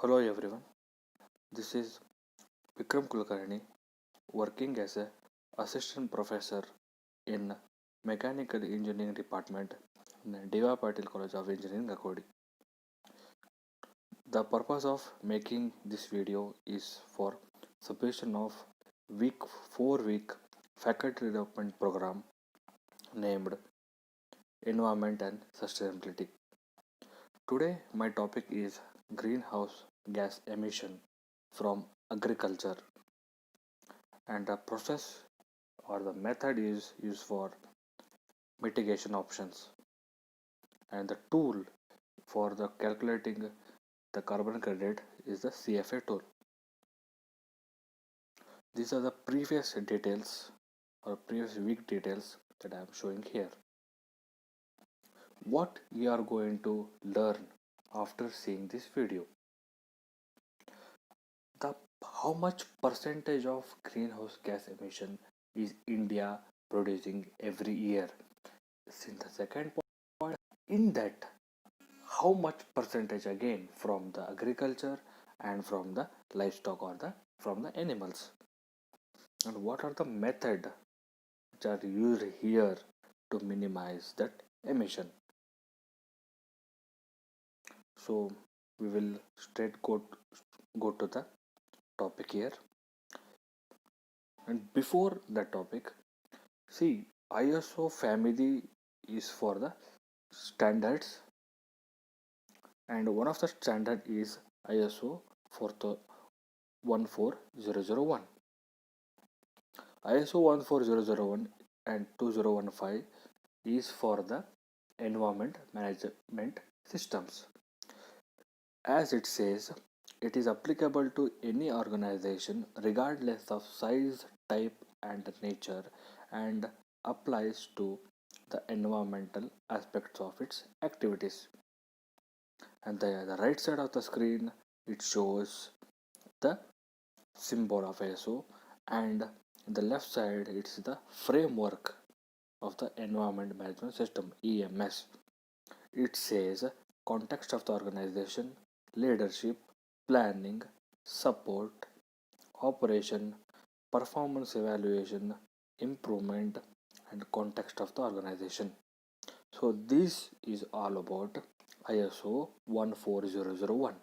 Hello everyone, this is Vikram Kulkarni working as a assistant professor in Mechanical Engineering Department in Deva Patil College of Engineering, Akodi. The purpose of making this video is for submission of week 4 week faculty development program named Environment and Sustainability. Today my topic is greenhouse gas emission from agriculture, and the process or the method is used for mitigation options, and the tool for the calculating the carbon credit is the CFA tool. These are the previous details or previous week details that I am showing here. What we are going to learn after seeing this video, the how much percentage of greenhouse gas emission is India producing every year. Since the second point, in that how much percentage again from the agriculture and from the livestock or the from the animals, and what are the method which are used here to minimize that emission. So we will straight go to the topic here. And before that topic, see, ISO family is for the standards, and one of the standard is ISO for the 14001. ISO 14001 and 2015 is for the environment management systems. As it says, it is applicable to any organization regardless of size, type, and nature, and applies to the environmental aspects of its activities. And the right side of the screen, it shows the symbol of ISO, and the left side it's the framework of the environment management system, EMS. It says context of the organization, leadership, planning, support, operation, performance evaluation, improvement, and context of the organization. So this is all about ISO 14001.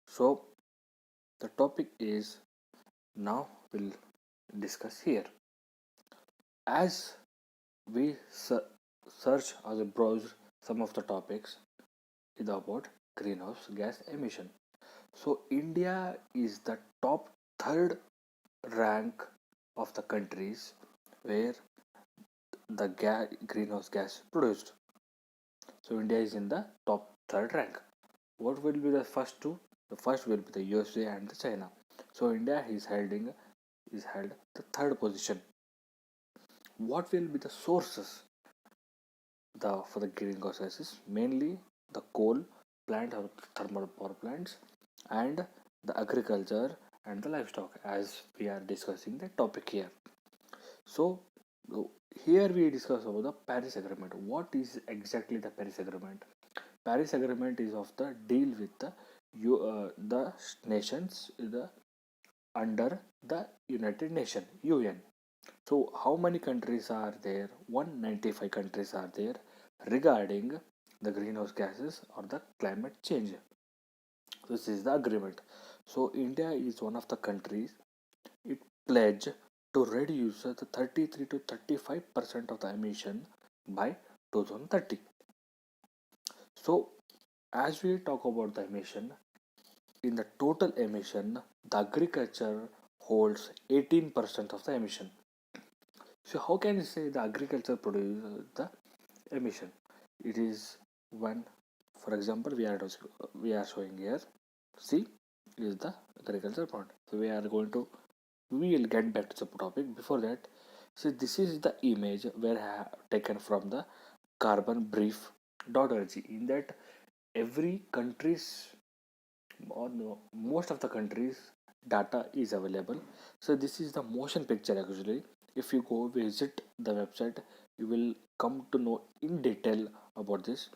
So the topic is now we'll discuss here. As we search or browse some of the topics is about greenhouse gas emission. So India is the top third rank of the countries where the greenhouse gas produced. So India is in the top third rank. What will be the first two? The first will be the USA and the China. So India is held the third position. What will be the sources for the greenhouse gases? Mainly the coal plant or thermal power plants, and the agriculture and the livestock, as we are discussing the topic here. So here we discuss about the Paris Agreement. What is exactly the Paris Agreement? Paris Agreement is of the deal with the nations under the United Nations (UN). So how many countries are there? 195 countries are there regarding the greenhouse gases or the climate change. This is the agreement. So India is one of the countries. It pledged to reduce the 33 to 35% of the emission by 2030. So as we talk about the emission, in the total emission, the agriculture holds 18% of the emission. So how can you say the agriculture produces the emission? It is when, for example, we are showing here. C is the agriculture point. So we will get back to the topic. Before that, see, this is the image where I have taken from the carbonbrief.org. In that, every country's or no, most of the countries data is available. So this is the motion picture actually. If you go visit the website, you will come to know in detail about this.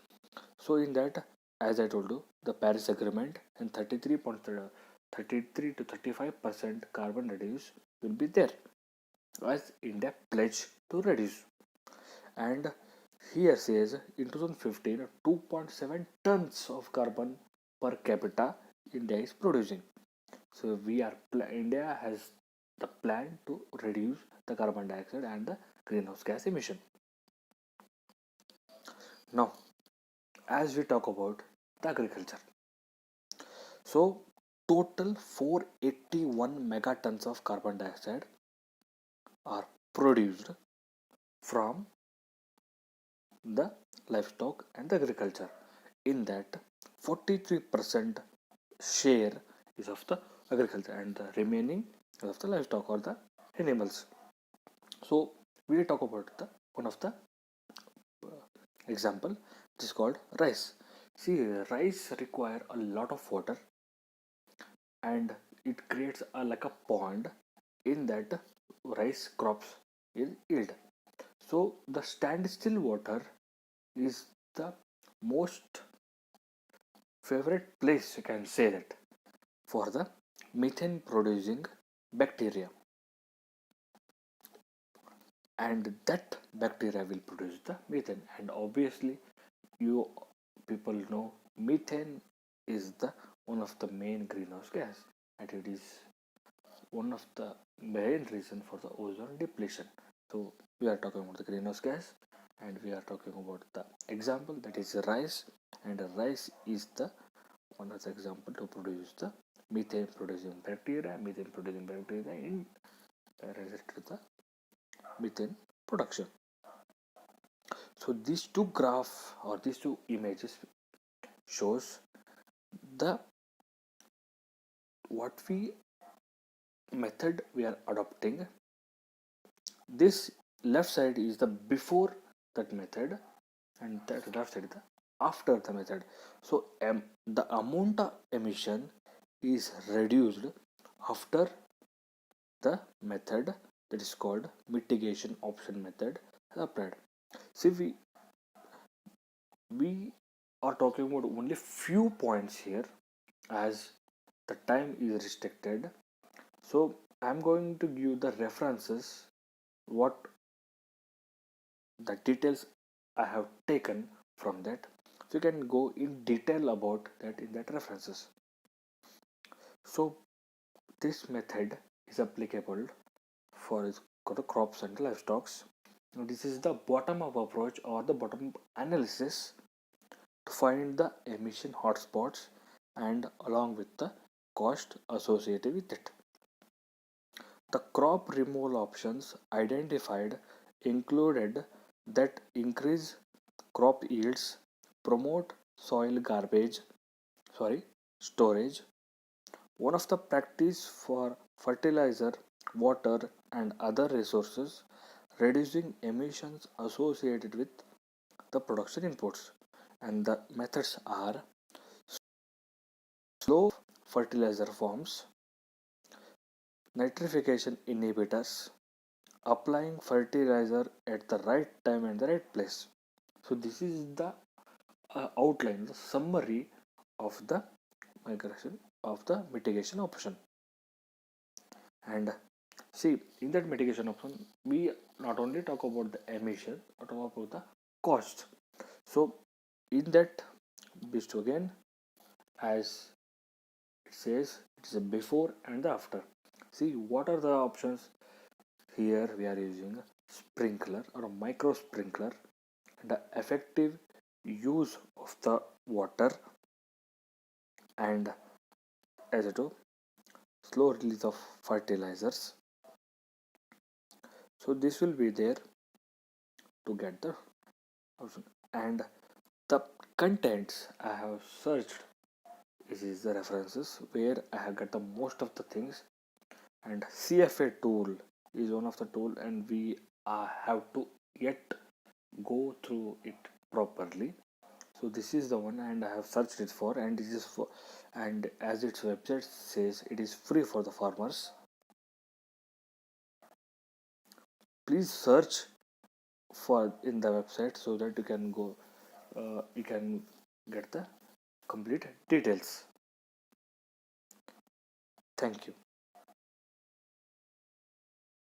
So in that, as I told you, the Paris Agreement and 33 to 35% carbon reduce will be there as India pledged to reduce. And here says in 2015, 2.7 tons of carbon per capita India is producing. So India has the plan to reduce the carbon dioxide and the greenhouse gas emission. Now, as we talk about the agriculture, so total 481 megatons of carbon dioxide are produced from the livestock and the agriculture. In that, 43% share is of the agriculture and the remaining is of the livestock or the animals. So we talk about the one of the example. It is called rice. See, rice require a lot of water and it creates like a pond in that rice crops is yield. So the standstill water is the most favorite place, you can say that, for the methane producing bacteria, and that bacteria will produce the methane. And obviously you people know methane is the one of the main greenhouse gas, and it is one of the main reason for the ozone depletion. So we are talking about the greenhouse gas, and we are talking about the example that is rice, and rice is the one of the example to produce the methane producing bacteria in related to the methane production. So these two graph or these two images shows the what we method we are adopting. This left side is the before that method, and that left side is the after the method. So the amount of emission is reduced after the method that is called mitigation option method applied. See, we are talking about only few points here as the time is restricted. So I'm going to give the references, what the details I have taken from that. So you can go in detail about that in that references. So this method is applicable for the crops and livestock. This is the bottom up approach or the bottom analysis to find the emission hotspots and along with the cost associated with it. The crop removal options identified included that increase crop yields, promote soil garbage, storage. One of the practice for fertilizer, water and other resources, reducing emissions associated with the production inputs. And the methods are slow fertilizer forms, nitrification inhibitors, applying fertilizer at the right time and the right place. So this is the outline, the summary of the migration of the mitigation option. And see, in that mitigation option, we not only talk about the emission, but talk about the cost. So in that, based again, as it says, it is a before and the after. See, what are the options? Here we are using a sprinkler or a micro sprinkler, and the effective use of the water, and as I do, slow release of fertilizers. So this will be there to get the option. And the contents I have searched, this is the references where I have got the most of the things. And CFA tool is one of the tool, and we have to yet go through it properly. So this is the one, and I have searched it for, and this is for, and as its website says, it is free for the farmers. Please search for in the website so that you can go, you can get the complete details. Thank you.